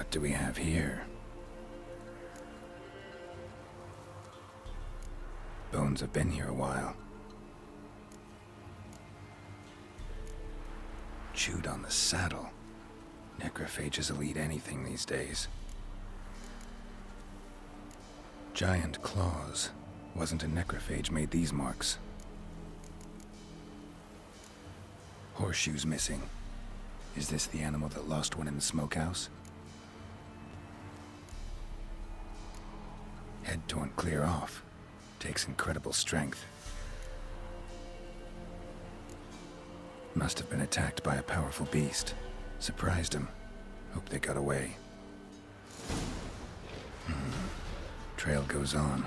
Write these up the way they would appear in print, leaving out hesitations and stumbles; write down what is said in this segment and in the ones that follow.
What do we have here? Bones have been here a while. Chewed on the saddle. Necrophages will eat anything these days. Giant claws. Wasn't a necrophage made these marks. Horseshoes missing. Is this the animal that lost one in the smokehouse? Head torn clear off. Takes incredible strength. Must have been attacked by a powerful beast. Surprised him. Hope they got away. Trail goes on.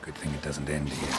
Good thing it doesn't end here.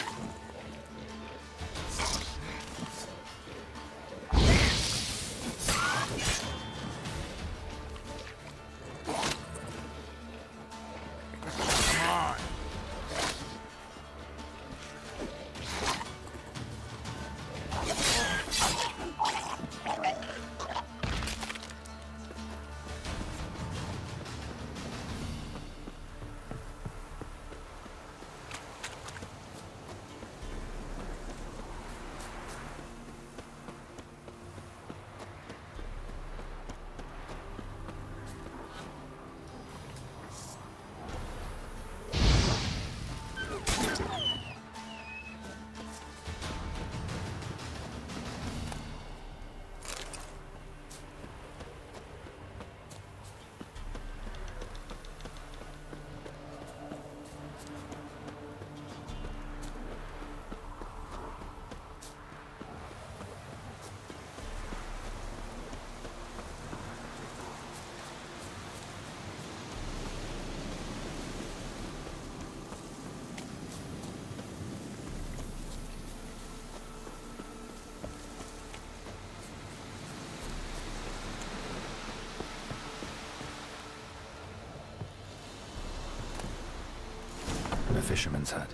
A fisherman's hut.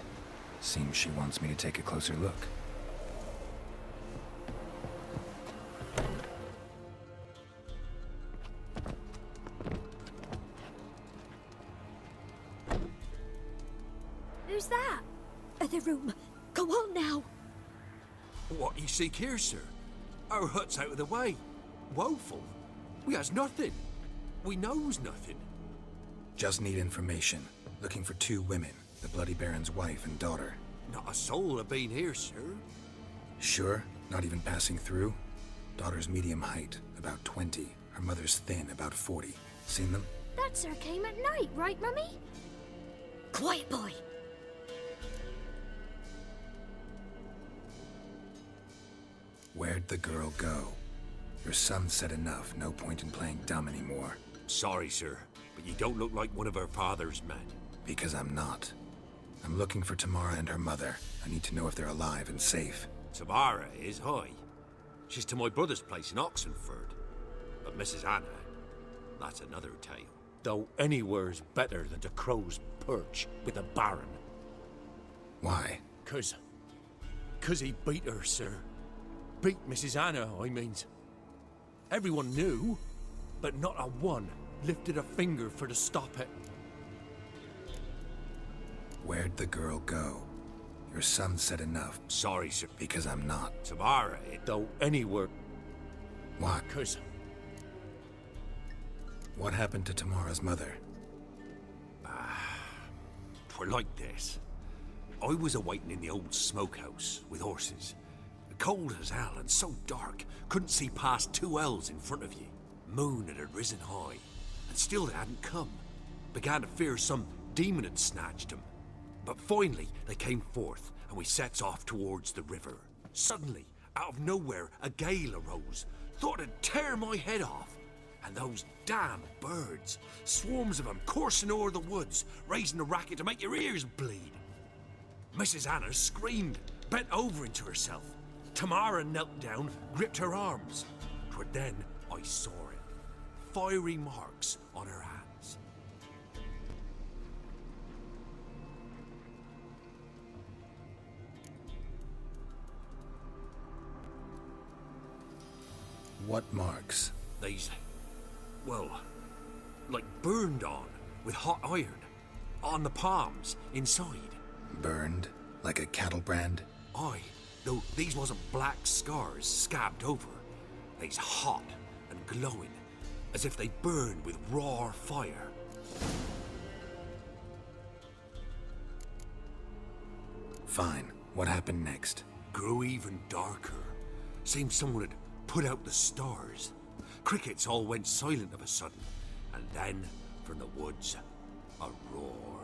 Seems she wants me to take a closer look. Who's that? The room. Go on now. What you seek here, sir? Our hut's out of the way. Woeful. We has nothing. We knows nothing. Just need information. Looking for 2 women. The Bloody Baron's wife and daughter. Not a soul have been here, sir. Sure? Not even passing through? Daughter's medium height, about 20. Her mother's thin, about 40. Seen them? That sir came at night, right, Mummy? Quiet, boy. Where'd the girl go? Your son said enough. No point in playing dumb anymore. Sorry, sir, but you don't look like one of our father's men. Because I'm not. I'm looking for Tamara and her mother. I need to know if they're alive and safe. Tamara is, hi. She's to my brother's place in Oxenford. But Mrs. Anna, that's another tale. Though anywhere's better than to Crow's Perch with the Baron. Why? 'Cause he beat her, sir. Beat Mrs. Anna, I means. Everyone knew, but not a one lifted a finger for to stop it. Where'd the girl go? Your son said enough. Sorry, sir. Because I'm not. Tamara, though anywhere. Why? 'Cause what happened to Tamara's mother? twere like this. I was awaiting in the old smokehouse with horses. Cold as hell and so dark, couldn't see past 2 ells in front of you. Moon had risen high, and still they hadn't come. Began to fear some demon had snatched them. But finally, they came forth, and we sets off towards the river. Suddenly, out of nowhere, a gale arose. Thought it'd tear my head off. And those damn birds, swarms of them coursing o'er the woods, raising a racket to make your ears bleed. Mrs. Anna screamed, bent over into herself. Tamara knelt down, gripped her arms. 'Twere then I saw it. Fiery marks on her hands. What marks? These, well, like burned on, with hot iron. On the palms, inside. Burned? Like a cattle brand? Aye, though these wasn't black scars scabbed over. They's hot and glowing, as if they burned with raw fire. Fine. What happened next? Grew even darker. Seemed someone had put out the stars. Crickets all went silent of a sudden, and then, from the woods, a roar.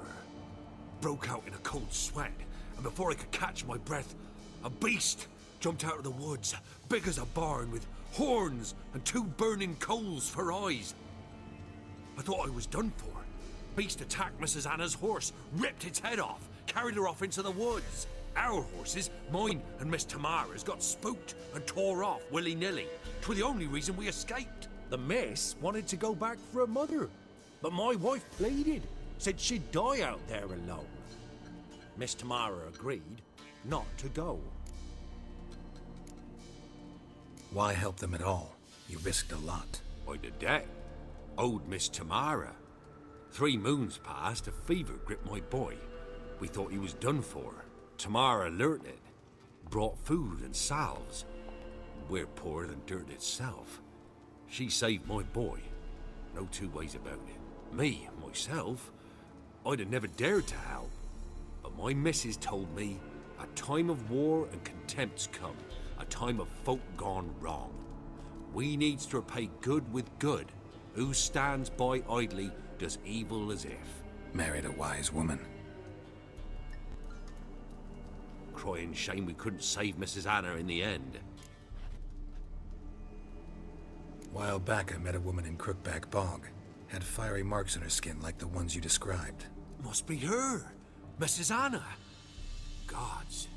Broke out in a cold sweat, and before I could catch my breath, a beast jumped out of the woods, big as a barn, with horns and 2 burning coals for eyes. I thought I was done for. Beast attacked Mrs. Anna's horse, ripped its head off, carried her off into the woods. Our horses, mine and Miss Tamara's, got spooked and tore off willy-nilly. 'Twas the only reason we escaped. The miss wanted to go back for her mother, but my wife pleaded, said she'd die out there alone. Miss Tamara agreed not to go. Why help them at all? You risked a lot. I'd a debt. Owed Miss Tamara. 3 moons passed, a fever gripped my boy. We thought he was done for. Tamara learnt it. Brought food and salves. We're poorer than dirt itself. She saved my boy. No 2 ways about it. Me, myself, I'd have never dared to help. But my missus told me a time of war and contempt's come. A time of folk gone wrong. We needs to repay good with good. Who stands by idly does evil as if. Married a wise woman. Crying shame we couldn't save Mrs. Anna in the end. While back, I met a woman in Crookback Bog. Had fiery marks on her skin like the ones you described. Must be her, Mrs. Anna. Gods,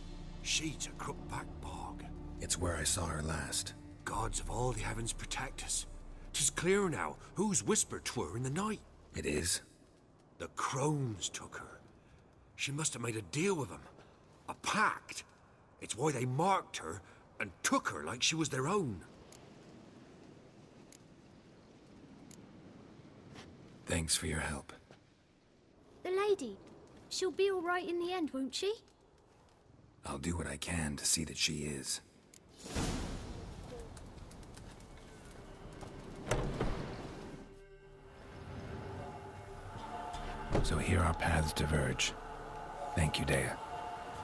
she's a Crookback Bog. It's where I saw her last. Gods of all the heavens protect us. 'Tis clear now who's whispered to her in the night. It is? The crones took her. She must have made a deal with them. A pact. It's why they marked her and took her like she was their own. Thanks for your help. The lady. She'll be all right in the end, won't she? I'll do what I can to see that she is. So here our paths diverge. Thank you, Dea.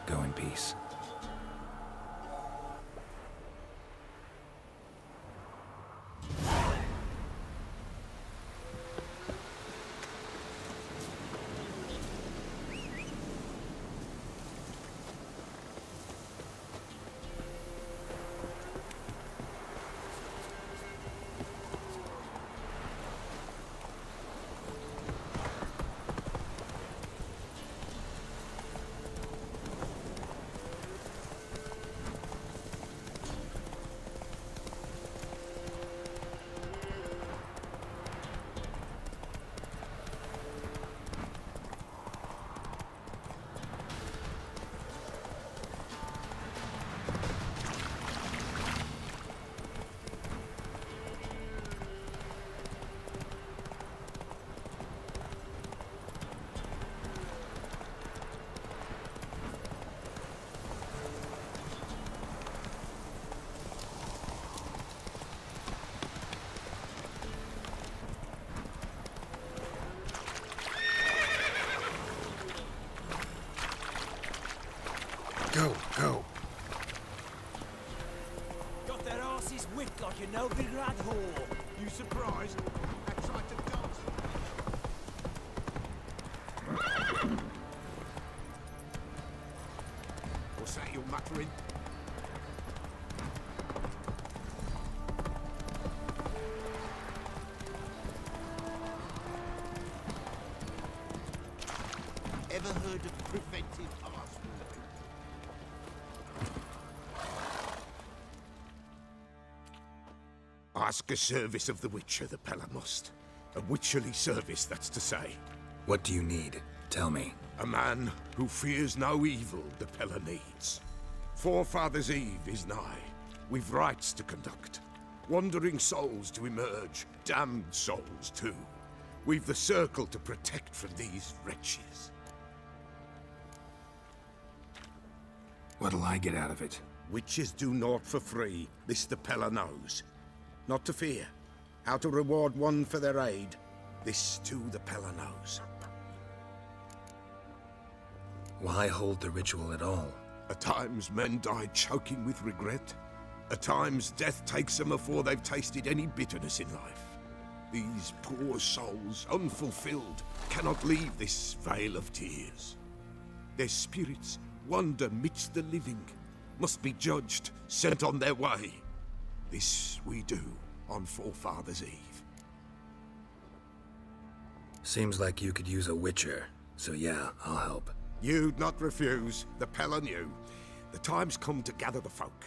Go in peace. Go, go. Got their asses whipped like an elderly rat whore. You surprised? I tried to dodge. What's that you're muttering? Ever heard of preventive arson? Ask a service of the Witcher, the Pella must. A witcherly service, that's to say. What do you need? Tell me. A man who fears no evil the Pella needs. Forefathers' Eve is nigh. We've rites to conduct. Wandering souls to emerge. Damned souls, too. We've the circle to protect from these wretches. What'll I get out of it? Witches do naught for free, this the Pella knows. Not to fear. How to reward one for their aid, this too the Pella knows. Why hold the ritual at all? At times men die choking with regret. At times death takes them before they've tasted any bitterness in life. These poor souls, unfulfilled, cannot leave this vale of tears. Their spirits wander midst the living, must be judged, sent on their way. This we do on Forefathers' Eve. Seems like you could use a witcher, so yeah, I'll help. You'd not refuse, the Pella knew. The time's come to gather the folk.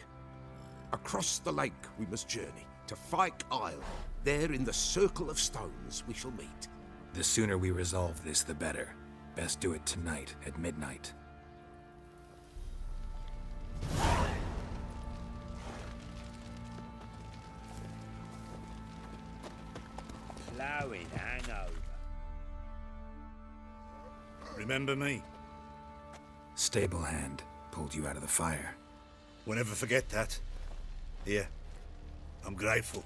Across the lake we must journey, to Fyke Isle. There in the Circle of Stones we shall meet. The sooner we resolve this, the better. Best do it tonight, at midnight. Flowing hangover. Remember me? Stable hand pulled you out of the fire. We'll never forget that. Here, I'm grateful.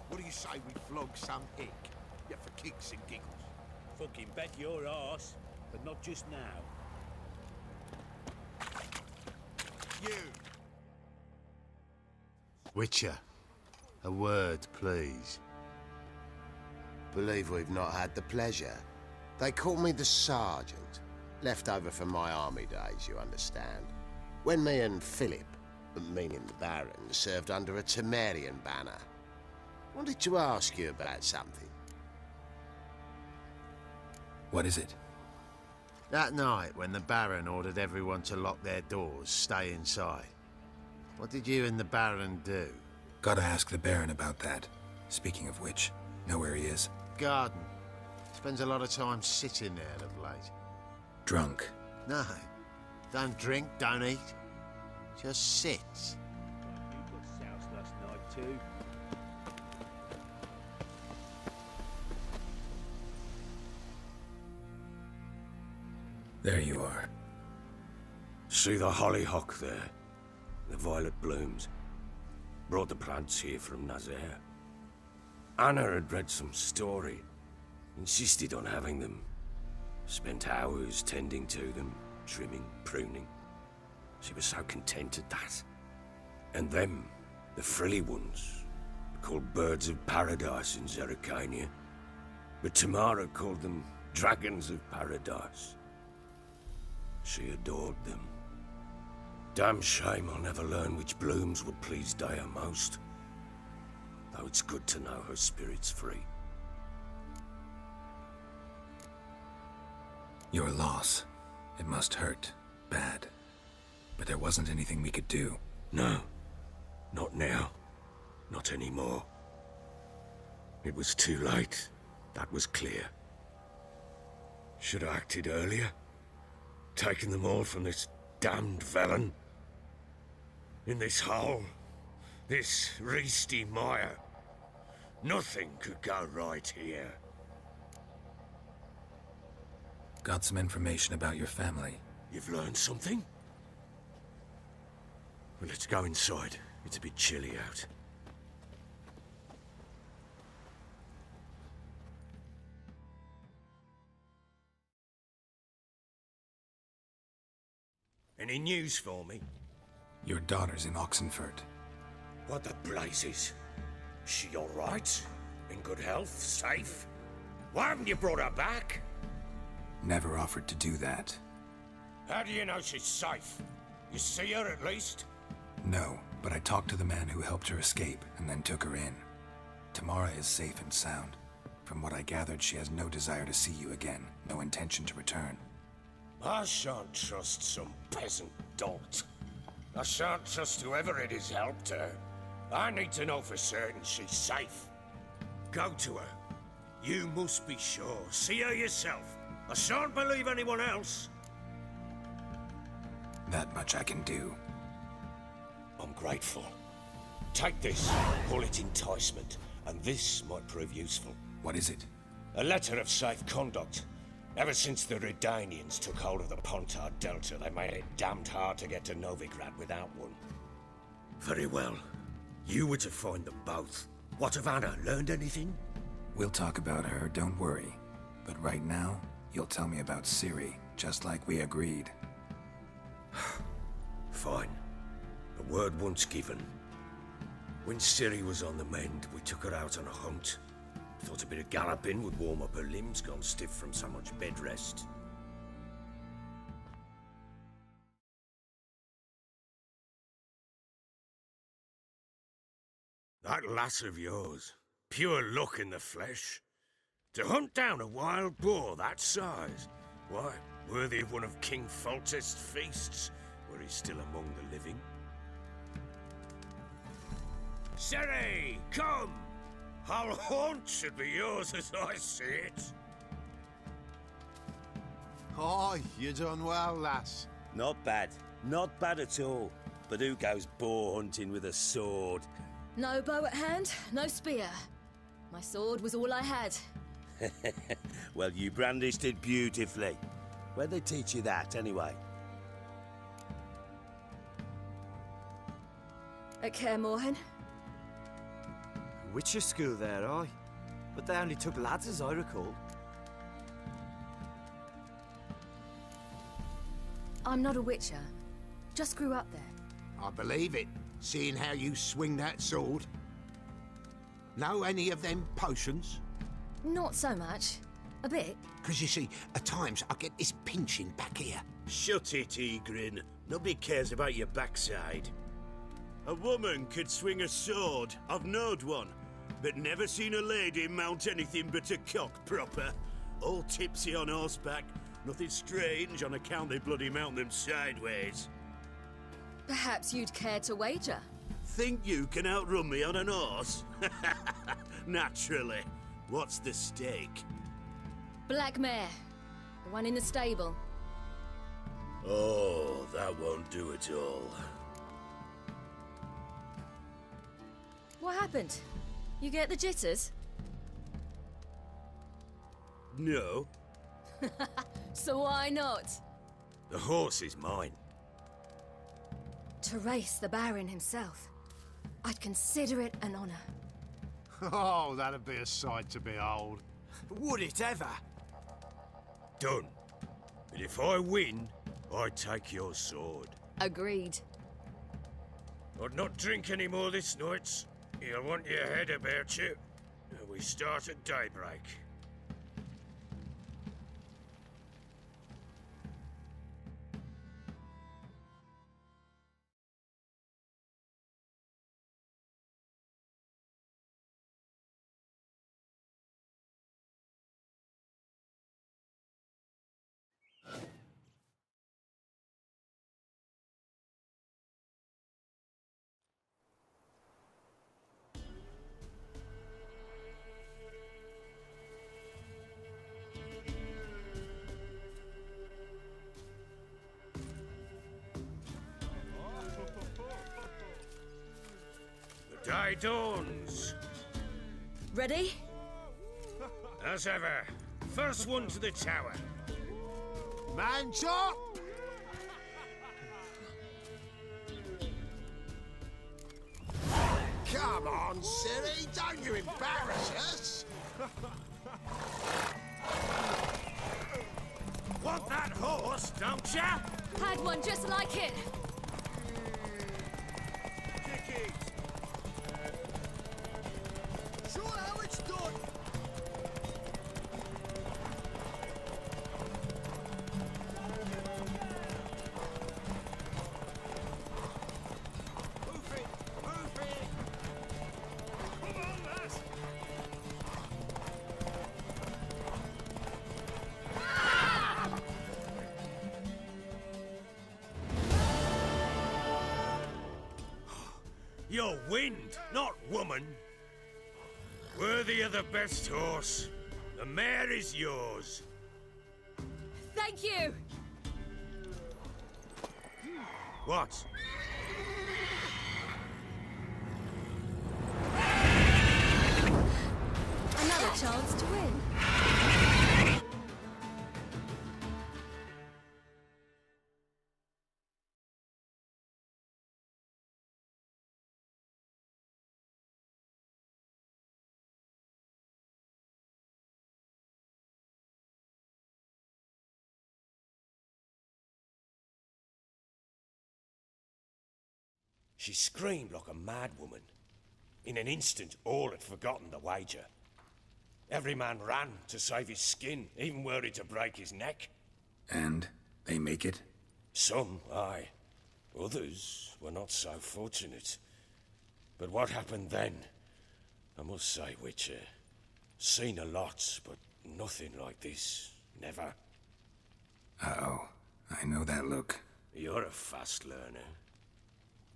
What do you say we flog some hick? Yeah, for kicks and giggles. Fucking bet your arse, but not just now. You! Witcher, a word, please. Believe we've not had the pleasure. They call me the Sergeant. Left over from my army days, you understand. When me and Philip, meaning the Baron, served under a Temerian banner. Wanted to ask you about something. What is it? That night when the Baron ordered everyone to lock their doors, stay inside. What did you and the Baron do? Gotta ask the Baron about that. Speaking of which, know where he is? Garden. Spends a lot of time sitting there of late. Drunk. No. Don't drink, don't eat. Just sits. You got soused last night too. There you are. See the hollyhock there? The violet blooms. Brought the plants here from Nazaire. Anna had read some story. Insisted on having them. Spent hours tending to them, trimming, pruning. She was so content at that. And them, the frilly ones, called birds of paradise in Zerrikania. But Tamara called them dragons of paradise. She adored them. Damn shame I'll never learn which blooms would please Dea most. Though it's good to know her spirit's free. Your loss. It must hurt. Bad. But there wasn't anything we could do. No. Not now. Not anymore. It was too late. That was clear. Should have acted earlier. Taken them all from this damned Velen. In this hole. This Reesty mire. Nothing could go right here. Got some information about your family. You've learned something? Well, let's go inside. It's a bit chilly out. Any news for me? Your daughter's in Oxenfurt. What the blazes? She all right? In good health? Safe? Why haven't you brought her back? Never offered to do that. How do you know she's safe? You see her at least? No, but I talked to the man who helped her escape and then took her in. Tamara is safe and sound. From what I gathered, she has no desire to see you again, no intention to return. I shan't trust some peasant dolt. I shan't trust whoever it is helped her. I need to know for certain she's safe. Go to her. You must be sure. See her yourself. I shan't believe anyone else. That much I can do. I'm grateful. Take this, call it enticement, and this might prove useful. What is it? A letter of safe conduct. Ever since the Redanians took hold of the Pontar Delta, they made it damned hard to get to Novigrad without one. Very well. You were to find them both. What of Anna? Learned anything? We'll talk about her, don't worry. But right now, you'll tell me about Ciri, just like we agreed. Fine. The word once given. When Ciri was on the mend, we took her out on a hunt. Thought a bit of galloping would warm up her limbs, gone stiff from so much bed rest. That lass of yours, pure luck in the flesh. To hunt down a wild boar that size, why, worthy of one of King Foltest's feasts, were he still among the living. Ciri, come! Our haunt should be yours as I see it. Oh, you done well, lass. Not bad. Not bad at all. But who goes boar hunting with a sword? No bow at hand, no spear. My sword was all I had. Well, you brandished it beautifully. Where'd they teach you that, anyway? At Kaer Morhen. Witcher school there, aye. But they only took lads, as I recall. I'm not a witcher. Just grew up there. I believe it, seeing how you swing that sword. Know any of them potions? Not so much. A bit. Because you see, at times I get this pinching back here. Shut it, Egrin. Nobody cares about your backside. A woman could swing a sword. I've knowed one. But never seen a lady mount anything but a cock proper. All tipsy on horseback. Nothing strange on account they bloody mount them sideways. Perhaps you'd care to wager? Think you can outrun me on an horse? Naturally. What's the stake? Black mare. The one in the stable. Oh, that won't do it all. What happened? You get the jitters? No. So why not? The horse is mine. To race the Baron himself. I'd consider it an honor. Oh, that'd be a sight to behold. Would it ever? Done. But if I win, I take your sword. Agreed. I'd not drink any more this night. You'll want your head about you. We start at daybreak. The day dawns. Ready? As ever. First one to the tower. Man chop! Come on, Ciri, don't you embarrass us! Want that horse, don't ya? Had one just like it. Show how it's done! Move it! Move it! Come on, lass! You're wind, not woman. Worthy of the best horse. The mare is yours. Thank you! What? Another chance to win. She screamed like a mad woman. In an instant, all had forgotten the wager. Every man ran to save his skin, even worried to break his neck. And they make it? Some, aye. Others were not so fortunate. But what happened then? I must say, Witcher, seen a lot, but nothing like this. Never. Uh-oh. I know that look. You're a fast learner.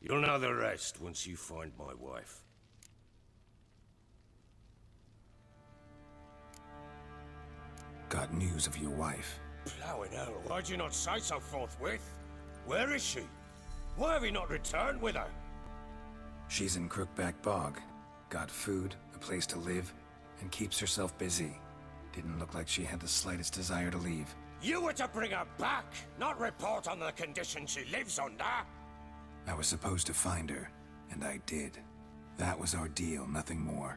You'll know the rest once you find my wife. Got news of your wife. Plowing hell, why'd you not say so forthwith? Where is she? Why have you not returned with her? She's in Crookback Bog. Got food, a place to live, and keeps herself busy. Didn't look like she had the slightest desire to leave. You were to bring her back, not report on the conditions she lives under. I was supposed to find her, and I did. That was our deal, nothing more.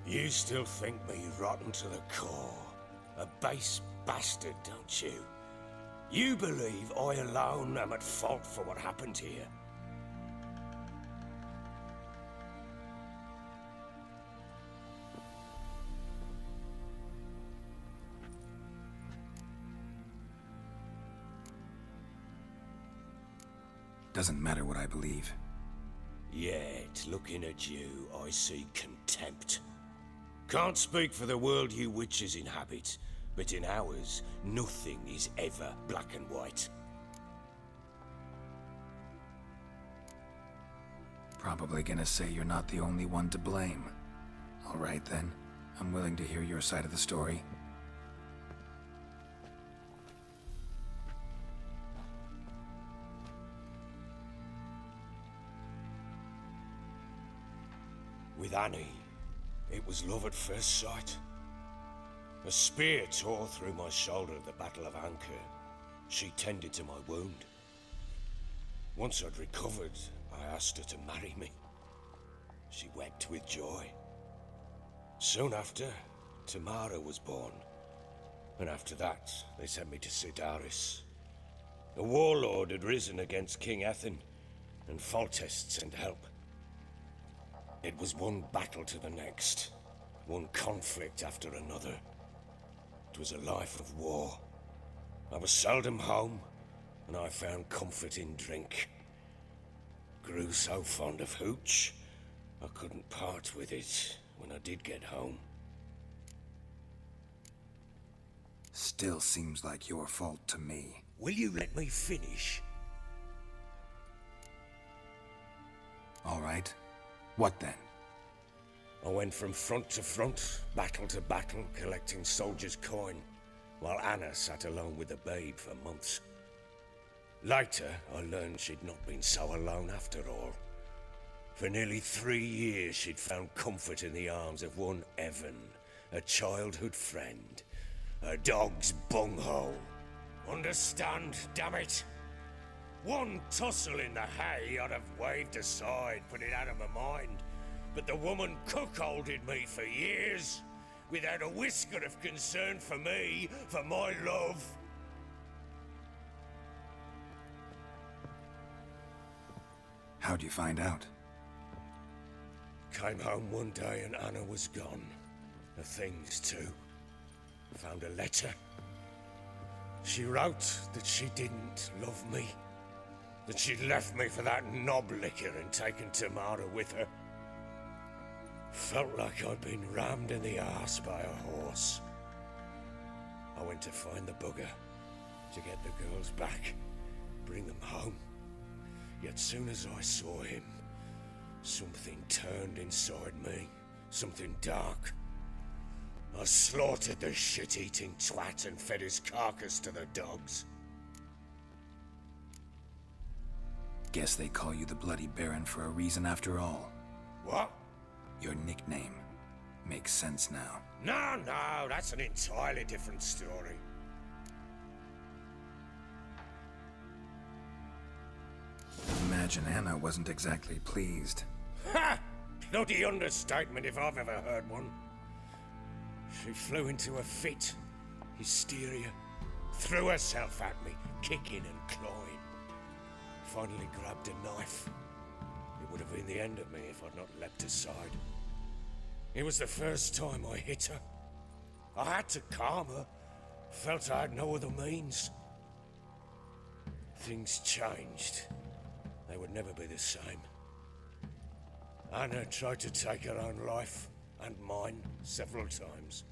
You still think me rotten to the core. A base bastard, don't you? You believe I alone am at fault for what happened here. Doesn't matter what I believe. Yet, looking at you, I see contempt. Can't speak for the world you witches inhabit, but in ours, nothing is ever black and white. Probably gonna say you're not the only one to blame. All right then, I'm willing to hear your side of the story. With Annie, it was love at first sight. A spear tore through my shoulder at the Battle of Anchor. She tended to my wound. Once I'd recovered, I asked her to marry me. She wept with joy. Soon after, Tamara was born. And after that, they sent me to Sidaris. A warlord had risen against King Ethain, and Foltest sent help. It was one battle to the next, one conflict after another. It was a life of war. I was seldom home, and I found comfort in drink. Grew so fond of hooch, I couldn't part with it when I did get home. Still seems like your fault to me. Will you let me finish? All right. What then? I went from front to front, battle to battle, collecting soldiers' coin, while Anna sat alone with the babe for months. Later, I learned she'd not been so alone after all. For nearly 3 years, she'd found comfort in the arms of one Evan, a childhood friend, a dog's bunghole. Understand, damn it? One tussle in the hay I'd have waved aside, put it out of my mind. But the woman cuckolded me for years, without a whisker of concern for me, for my love. How'd you find out? Came home one day and Anna was gone. The things too. Found a letter. She wrote that she didn't love me. That she'd left me for that knob licker and taken Tamara with her. Felt like I'd been rammed in the arse by a horse. I went to find the bugger, to get the girls back, bring them home. Yet soon as I saw him, something turned inside me. Something dark. I slaughtered the shit-eating twat and fed his carcass to the dogs. Guess they call you the Bloody Baron for a reason after all. What? Your nickname makes sense now. No, that's an entirely different story. Imagine Anna wasn't exactly pleased. Ha! Bloody understatement if I've ever heard one. She flew into a fit. Hysteria. Threw herself at me, kicking and clawing. Finally grabbed a knife. It would have been the end of me if I'd not leapt aside. It was the first time I hit her. I had to calm her. Felt I had no other means. Things changed. They would never be the same. Anna tried to take her own life, and mine, several times.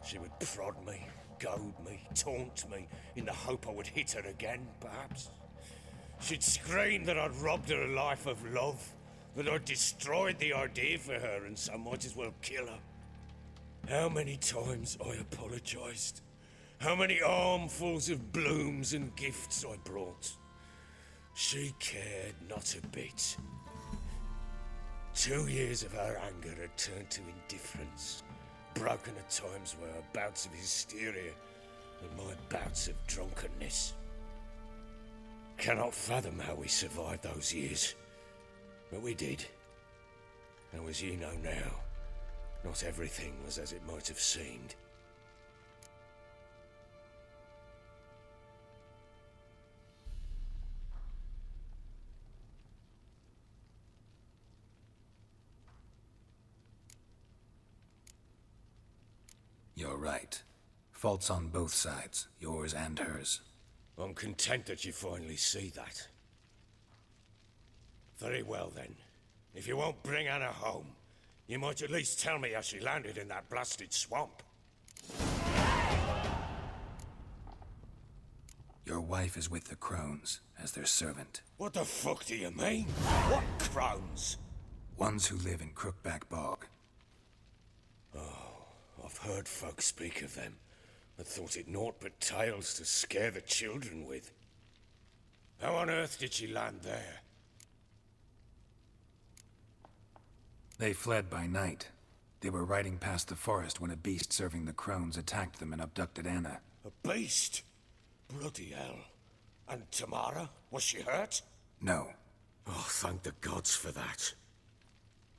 She would prod me, goad me, taunt me, in the hope I would hit her again, perhaps. She'd scream that I'd robbed her life of love, that I'd destroyed the idea for her, and so might as well kill her. How many times I apologized. How many armfuls of blooms and gifts I brought. She cared not a bit. 2 years of her anger had turned to indifference, broken at times by her bouts of hysteria and my bouts of drunkenness. Cannot fathom how we survived those years, but we did. And as you know now, not everything was as it might have seemed. You're right. Faults on both sides, yours and hers. I'm content that you finally see that. Very well then. If you won't bring Anna home, you might at least tell me how she landed in that blasted swamp. Your wife is with the Crones, as their servant. What the fuck do you mean? What Crones? Ones who live in Crookback Bog. I've heard folk speak of them, and thought it naught but tales to scare the children with. How on earth did she land there? They fled by night. They were riding past the forest when a beast serving the Crones attacked them and abducted Anna. A beast? Bloody hell. And Tamara? Was she hurt? No. Oh, thank the gods for that.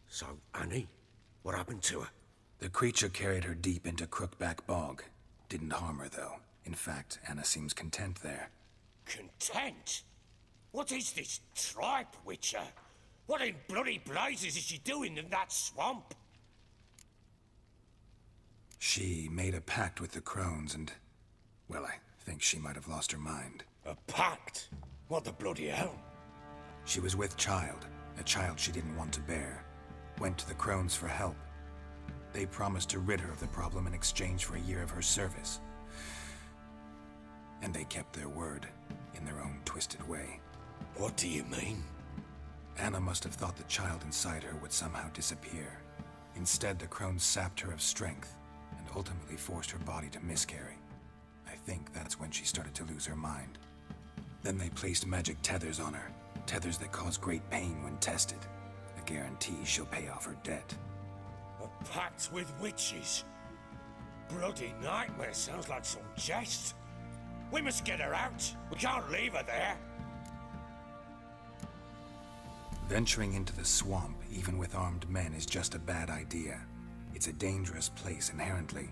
So, Annie? What happened to her? The creature carried her deep into Crookback Bog. Didn't harm her, though. In fact, Anna seems content there. Content? What is this tripe, Witcher? What in bloody blazes is she doing in that swamp? She made a pact with the Crones and... well, I think she might have lost her mind. A pact? What the bloody hell? She was with child, a child she didn't want to bear. Went to the Crones for help. They promised to rid her of the problem in exchange for a year of her service. And they kept their word, in their own twisted way. What do you mean? Anna must have thought the child inside her would somehow disappear. Instead, the Crones sapped her of strength, and ultimately forced her body to miscarry. I think that's when she started to lose her mind. Then they placed magic tethers on her, tethers that cause great pain when tested. A guarantee she'll pay off her debt. A pact with witches? Bloody nightmare, sounds like some jest. We must get her out. We can't leave her there. Venturing into the swamp, even with armed men, is just a bad idea. It's a dangerous place inherently,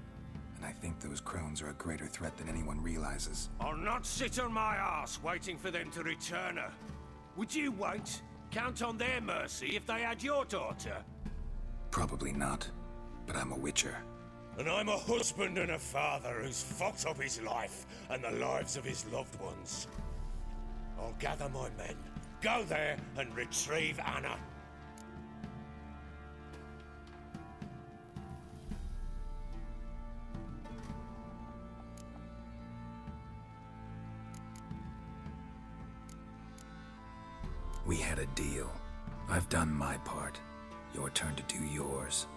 and I think those Crones are a greater threat than anyone realizes. I'll not sit on my arse waiting for them to return her. Would you wait? Count on their mercy if they had your daughter? Probably not, but I'm a Witcher. And I'm a husband and a father who's fucked up his life and the lives of his loved ones. I'll gather my men, go there and retrieve Anna. We had a deal. I've done my part. Your turn to do yours.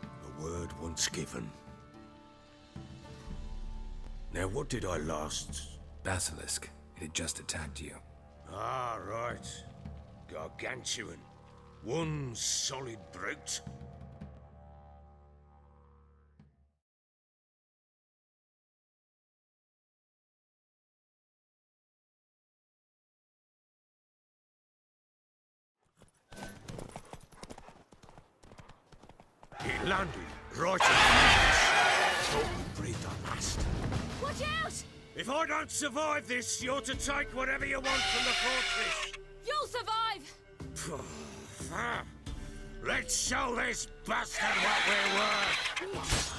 A word once given. Now, what did I last... Basilisk. It had just attacked you. Ah, right. Gargantuan. One solid brute. It landed right in the thought we breathed our last. Watch out! If I don't survive this, you're to take whatever you want from the fortress. You'll survive! Let's show this bastard what we're worth!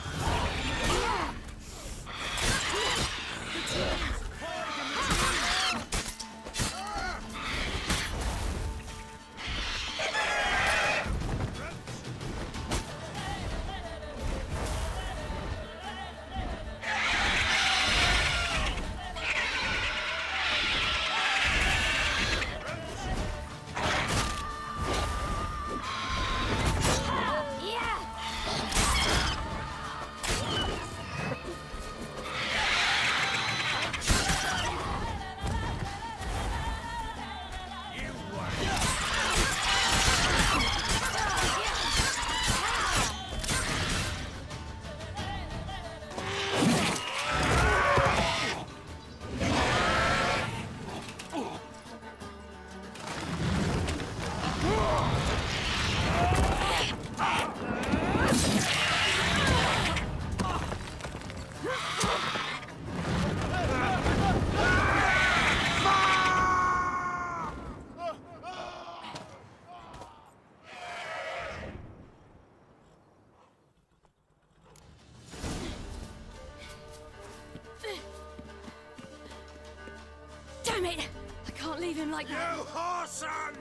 Damn it! I can't leave him like that. You whoreson!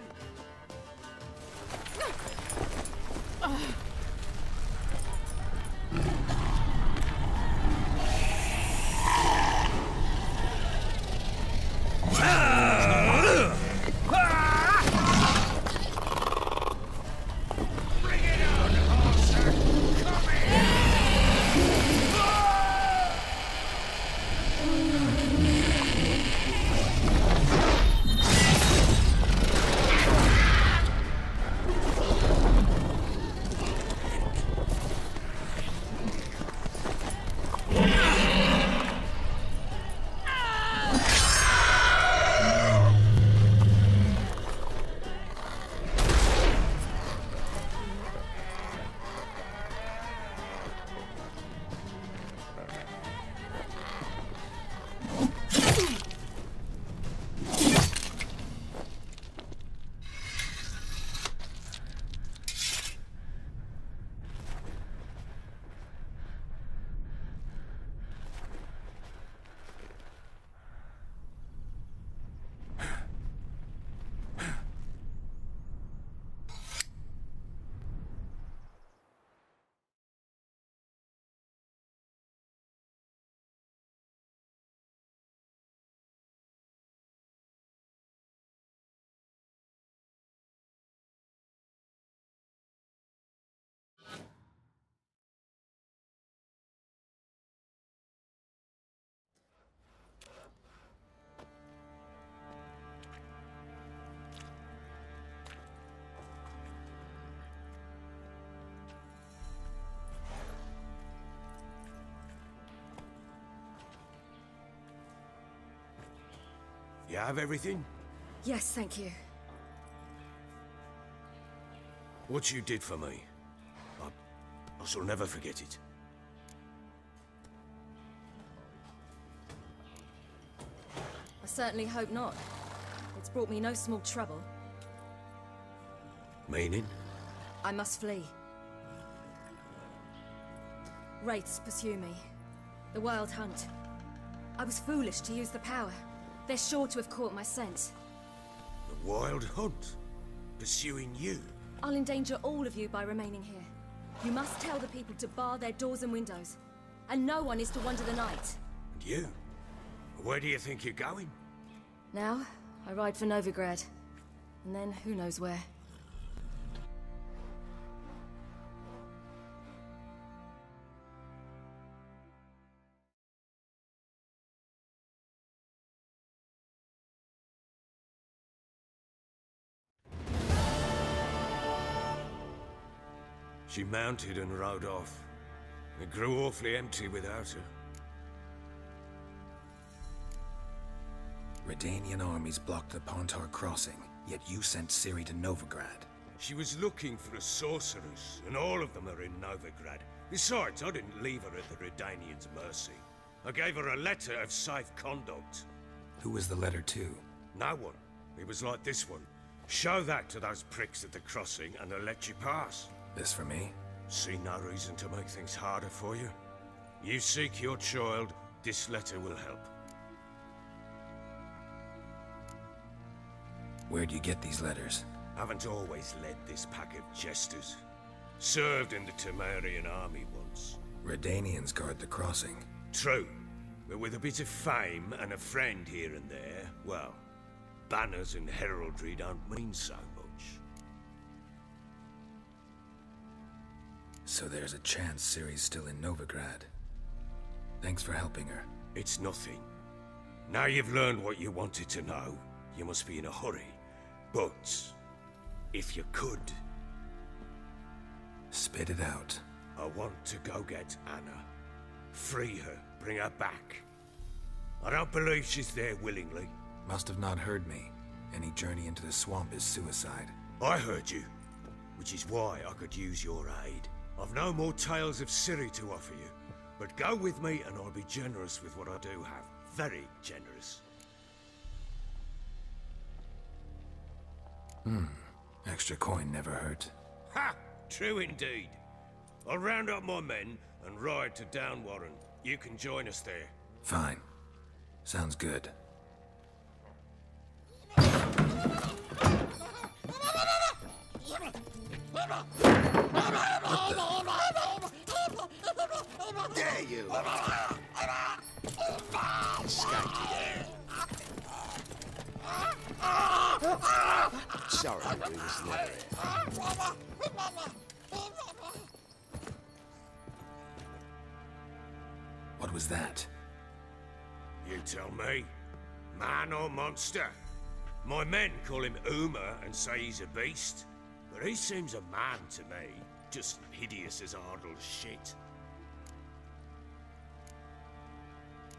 You have everything? Yes, thank you. What you did for me, I shall never forget it. I certainly hope not. It's brought me no small trouble. Meaning? I must flee. Wraiths pursue me. The Wild Hunt. I was foolish to use the power. They're sure to have caught my scent. The Wild Hunt? Pursuing you? I'll endanger all of you by remaining here. You must tell the people to bar their doors and windows. And no one is to wander the night. And you? Where do you think you're going? Now, I ride for Novigrad. And then, who knows where. She mounted and rode off. It grew awfully empty without her. Redanian armies blocked the Pontar crossing, yet you sent Ciri to Novigrad. She was looking for a sorceress, and all of them are in Novigrad. Besides, I didn't leave her at the Redanians' mercy. I gave her a letter of safe conduct. Who was the letter to? No one. It was like this one. Show that to those pricks at the crossing, and they'll let you pass. This for me? See no reason to make things harder for you. You seek your child, this letter will help. Where'd you get these letters? Haven't always led this pack of jesters. Served in the Temerian army once. Redanians guard the crossing. True, but with a bit of fame and a friend here and there, well, banners and heraldry don't mean so much. So there's a chance Ciri's still in Novigrad. Thanks for helping her. It's nothing. Now you've learned what you wanted to know, you must be in a hurry. But, if you could... Spit it out. I want to go get Anna. Free her, bring her back. I don't believe she's there willingly. Must have not heard me. Any journey into the swamp is suicide. I heard you, which is why I could use your aid. I've no more tales of Ciri to offer you, but go with me and I'll be generous with what I do have. Very generous. Extra coin never hurt. Ha! True indeed. I'll round up my men and ride to Downwarren. You can join us there. Fine. Sounds good. There you are. Escaped again. Sorry, we was never here. What was that? You tell me. Man or monster? My men call him Uma and say he's a beast, but he seems a man to me. Just hideous as Ardle's shit.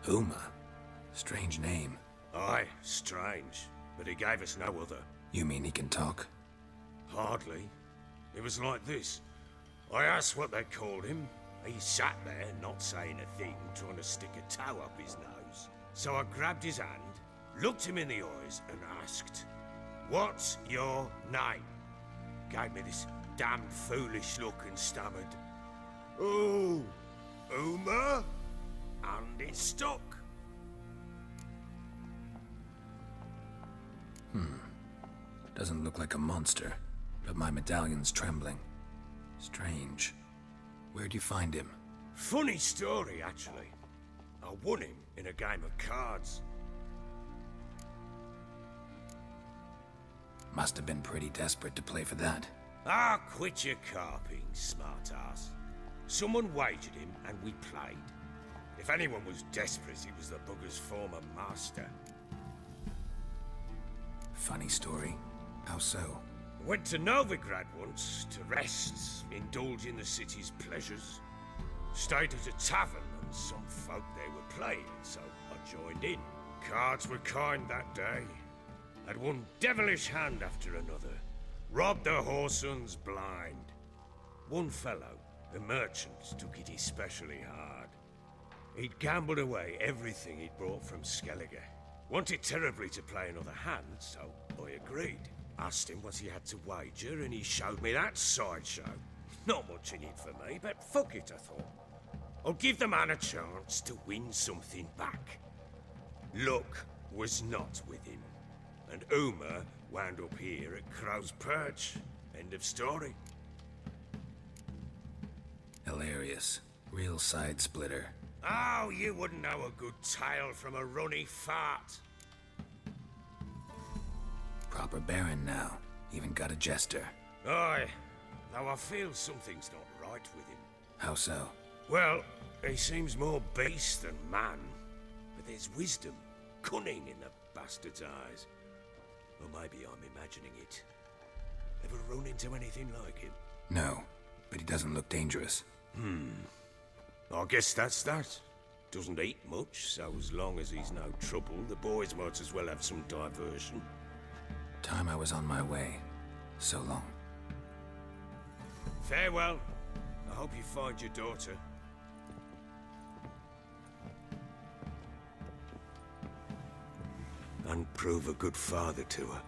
Uma? Strange name. Aye, strange. But he gave us no other. You mean he can talk? Hardly. It was like this. I asked what they called him. He sat there, not saying a thing, trying to stick a toe up his nose. So I grabbed his hand, looked him in the eyes, and asked, "What's your name?" Gave me this damned foolish look and stammered, "Oh, Uma?" And it stuck. Doesn't look like a monster, but my medallion's trembling. Strange. Where'd you find him? Funny story, actually. I won him in a game of cards. Must have been pretty desperate to play for that. Ah, quit your carping, smartass. Someone wagered him, and we played. If anyone was desperate, it was the bugger's former master. Funny story. How so? Went to Novigrad once to rest, indulge in the city's pleasures. Stayed at a tavern, and some folk there were playing, so I joined in. Cards were kind that day. Had one devilish hand after another. Robbed the whoresun's blind. One fellow, a merchant, took it especially hard. He'd gambled away everything he'd brought from Skellige. Wanted terribly to play another hand, so I agreed. Asked him what he had to wager, and he showed me that sideshow. Not much in it for me, but fuck it, I thought. I'll give the man a chance to win something back. Luck was not with him, and Uma wound up here at Crow's Perch. End of story. Hilarious. Real side splitter. Oh, you wouldn't know a good tale from a runny fart. Proper baron now. Even got a jester. Aye, though I feel something's not right with him. How so? Well, he seems more beast than man. But there's wisdom, cunning in the bastard's eyes. Or maybe I'm imagining it. Ever run into anything like him? No. but he doesn't look dangerous. I guess that's that. Doesn't eat much, so as long as he's no trouble, the boys might as well have some diversion. Time I was on my way. So long. Farewell. I hope you find your daughter. And prove a good father to her.